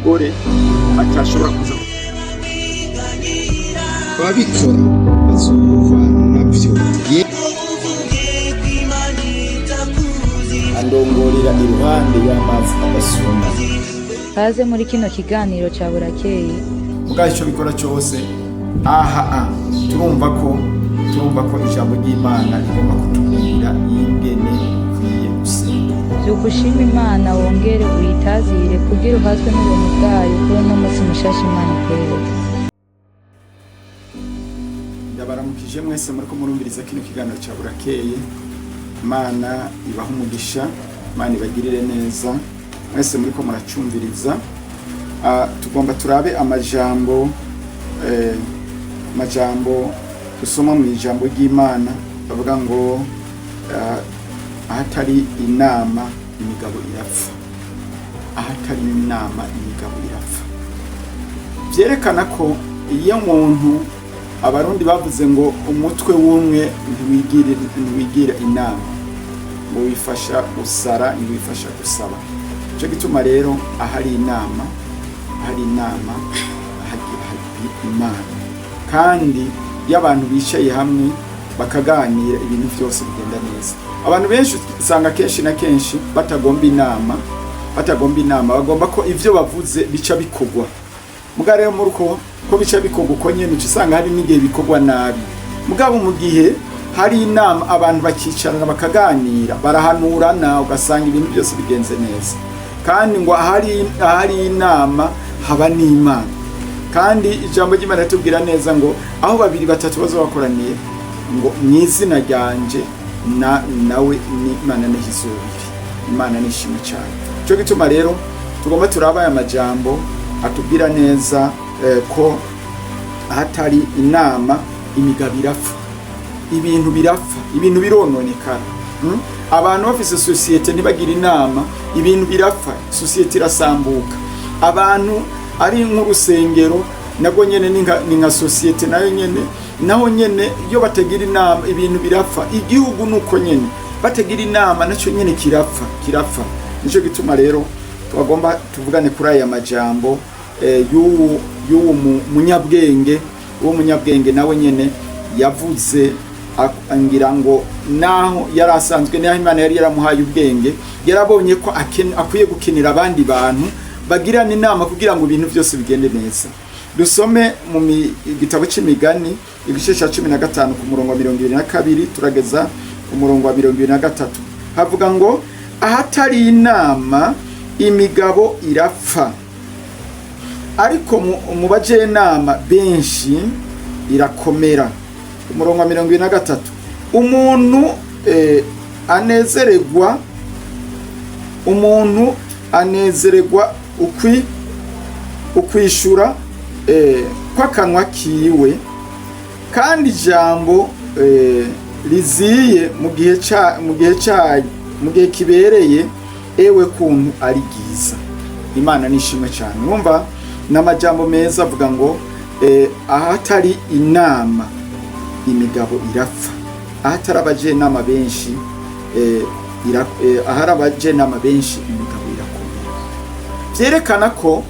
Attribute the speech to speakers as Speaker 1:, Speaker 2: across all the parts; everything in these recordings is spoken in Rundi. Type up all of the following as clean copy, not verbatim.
Speaker 1: umugore atashobora kuza
Speaker 2: ababikora bazumva navyo
Speaker 1: andongorera iruhande y'amazi adasuma.
Speaker 3: Kaze muri kino kiganiro ca burakeye.
Speaker 1: Mugaho ico bikora cyose turumva ko ijambo ry'Imana rigomba kutubwira ingene ikwiye gusenga.
Speaker 3: Vyugushima Imana wongere uyitazire kugira uhazwe n'ubuntu bwayo kuri uno munsi mushasha Imana ikorera.
Speaker 1: Ndabaramukije mwese muriko murumviriza kino kiganiro ca burakeye. Imana ibaha umugisha, Imana ibagirire neza. Mwese muriko muracumviriza. Tugomba turabe amajambo dusoma mu ijambo ry'Imana bavuga ngo ahatari inama imigabo irapfa. Ahatari inama imigabo irapfa. Vyerekana ko iyo umuntu abarundi bavuze ngo umutwe w'umwe ntiwigira inama, ngo wifasha gusara ntiwifasha gusaba. Cyo gituma rero ahari inama hari Imana, kandi iyo abantu bicaye hamwe bakaganira ibintu byose bigenda neza. Abantu benshi usanga kenshi na kenshi batagomba inama, bagomba ko ivyo bavuze bica bikogwa. Muga rero muruko ko bica bikogwa uko nyene usanga hari n'igihe bikogwa nabi. Mugabo mu gihe hari inama abantu bakicarana bakaganira barahanurana ugasanga ibintu byose bigenze neza. Kandi ngo ahari inama haba n'Imana. Kandi ijambo ry'Imana ritubwira neza ngo aho babiri batatu bazobakoraniye ngo mwizina ryanje nawe ni Imana n'ihizobiri. Imana nishimwe cyane. Cyo gituma rero tugomba turaba aya majambo atubwira neza ko ahatari inama imigabo irapfa. Ibintu birapfa, ibintu birononekara. Abantu bafise societe ntibagira inama, ibintu birapfa, societe irasambuka. Abantu ari nk'urusengero nabwo nyene ni nka societe nayo nyene, naho nyene iyo batagira inama ibintu birapfa. Igihugu nuko nyene batagira inama naco nyene kirapfa. Nico gituma rero twagomba tuvugane kuri aya majambo y'uwo munyabwenge nawe nyene yavuze angira ngo naho yari asanzwe naho Imana yari yaramuhaye ubwenge, yarabonye ko akwiye gukinira abandi bantu bagirana inama kugira ngo ibintu byose bigende neza. Dusome mu gitabo c'imigani igice ca 15 ku murongo wa 22 turageza ku murongo wa 23. Havuga ngo ahatari inama imigabo irapfa, ariko mu bajenama benshi irakomera. Umurongo wa 23, umuntu anezererwa ukwishura kw'akanwa kiwe, kandi ijambo riziye mu gihe kibereye ewe kuntu ari byiza. Imana nishimwe cyane. Mwumva n'amajambo meza avuga ngo ahatari inama imigabo irapfa. Ahatari abajenama benshi ahari abajenama benshi imigabo irakomera. Vyerekana ko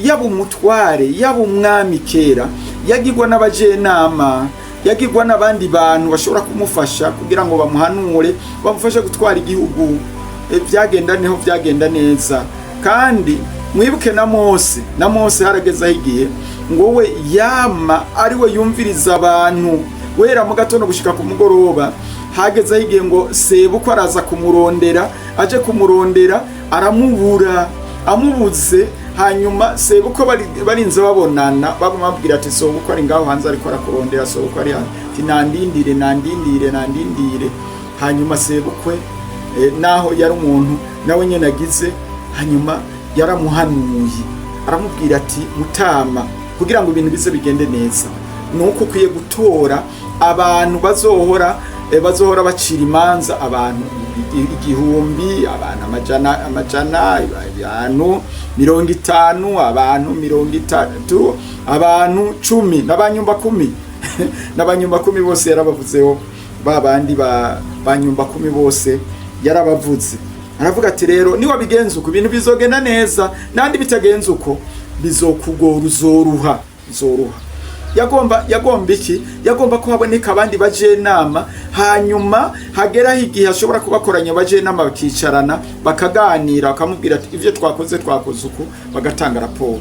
Speaker 1: yaba umutware yaba umwami kera yagirwa n'abajenama, yagirwa n'abandi bantu bashobora kumufasha kugira ngo bamuhanure, bamufashe gutwara igihugu. Vyagenda neza. Kandi mwibuke na Mose haragezaho igihe ngo we yama ari we yumviriza abantu wera mu gatondo gushika ku mugoroba. Hagezaho igihe ngo sebuko araza kumurondera, aje kumurondera aramubura, amubuze. Hanyuma sebuko barinze babonana bamubwira ati sobuko ari ngaho hanze ariko arakurondera, sobuko ari ati nandindire. Hanyuma sebukwe naho yari umuntu nawe nyene agize, hanyuma yaramuhanuye aramubwira ati mutama, kugira ngo ibintu bize bigende neza nuko ukwiye gutora abantu bazohora bacira imanza abantu 1000, abantu amajana, abantu 50, abantu 30, abantu 10 n'abanyumba 10 n'abanyumba 10 bose yarabavuzeho. Babandi ba nyumba 10 bose yarabavuze. aravuga ati rero niwa bigenza uko ibintu bizogenda neza, nandi bitagenza uko bizokugora, uzoruha. Yagomba iki? Yagomba ko haboneka abandi baje inama, hanyuma hageraho igihe ashobora kubakoranya baje inama bakicarana bakaganira, bakamubwira ati ivyo twakoze uku, bagatanga raporo.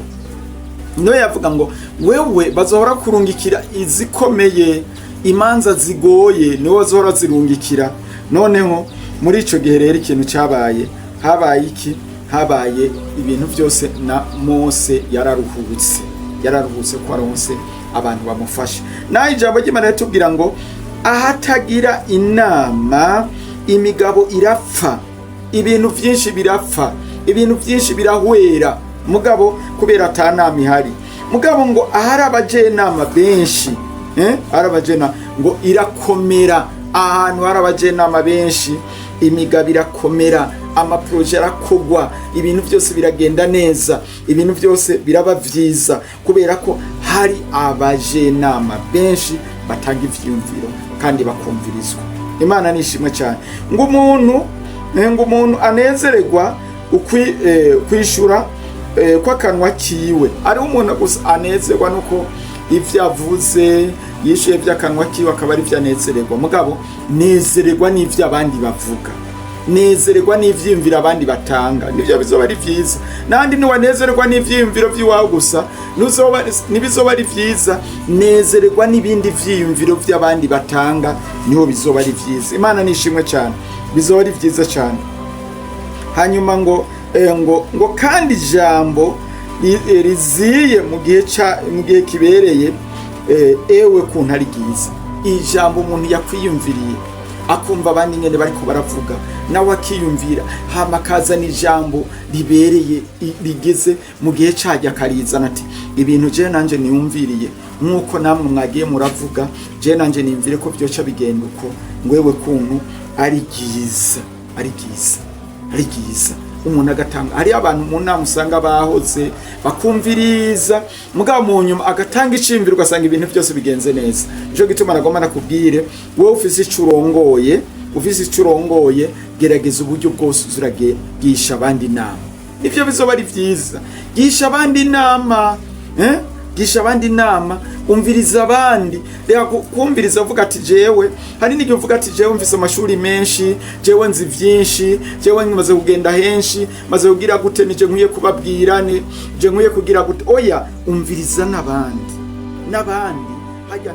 Speaker 1: No yavuga ngo wewe bazohora kurungikira izikomeye, imanza zigoye niwe bazohora zirungikira. Noneho muri ico gihe rero ikintu cyabaye, habaye iki? Habaye ibintu byose na Mose yararuhutse ko aronse abantu bamufasha. Naho ijambo ry'Imana ritubwira ngo ahatagira inama imigabo irapfa, ibintu byinshi birapfa, ibintu byinshi birahwera, mugabo kubera atanama ihari. Mugabo ngo ahari abajenama benshi, arabajena ngo irakomera. Ahantu hari abajenama benshi imigabo irakomera, amaproje arakogwa, ibintu byose biragenda neza, ibintu byose biraba vyiza, kubera ko hari abajenama benshi batanga ivyumviro kandi bakumvirizwa. Imana nishimwe cyane. Ngo umuntu anezererwa kwishura kw'akanwa kiwe. Ari umuntu gusa anezerwa nuko ivyo avuze yishuye by'akanwa kiwe akaba ari vyanezererwa. Mugabo nezererwa n'ivyo abandi bavuga, nezererwa n'ivyiyumviro abandi batanga, nivyo bizoba ari vyiza. Nandi niwanezererwa n'ivyiyumviro vy'iwawe gusa nibizoba ari vyiza, nezererwa n'ibindi vyiyumviro vy'abandi batanga, niho bizoba ari vyiza. Imana nishimwe cyane, bizoba ari vyiza cyane. Hanyuma ngo kandi ijambo riziye mu gihe kibereye, ewe kuntu ari ryiza. Ijambo umuntu yakwiyumviriye akumva abandi nyene bariko baravuga, nawe akiyumvira, hama akazana ijambo ribereye rigeze mu gihe cajya akarizana ati ibintu je nanje niyumviriye nk'uko namwe mwagiye muravuga, je nanje nimvire ko byoca bigenda uko, ngwewe kuntu ari ryiza. Umuntu agatanga, hari abantu mu nama usanga bahoze bakumviriza, mugabo mu nyuma agatanga iciyumviro ugasanga ibintu byose bigenze neza. Nico gituma nagomba nakubwire, wowe ufise ico urongoye, gerageza uburyo bwose uzuragisha abandi inama. Nivyo bizoba ari vyiza. Gisha abandi inama, gisha abandi inama, umviriza abandi. Reka kumviriza uvuga ati jewe, hari n'igihe uvuga ati jewe mfise amashuri menshi, jewe nzi vyinshi, jewe maze kugenda henshi, maze kugira gute, nije nkwiye kubabwira, je nkwiye kugira gute. Oya, umviriza n'abandi hajya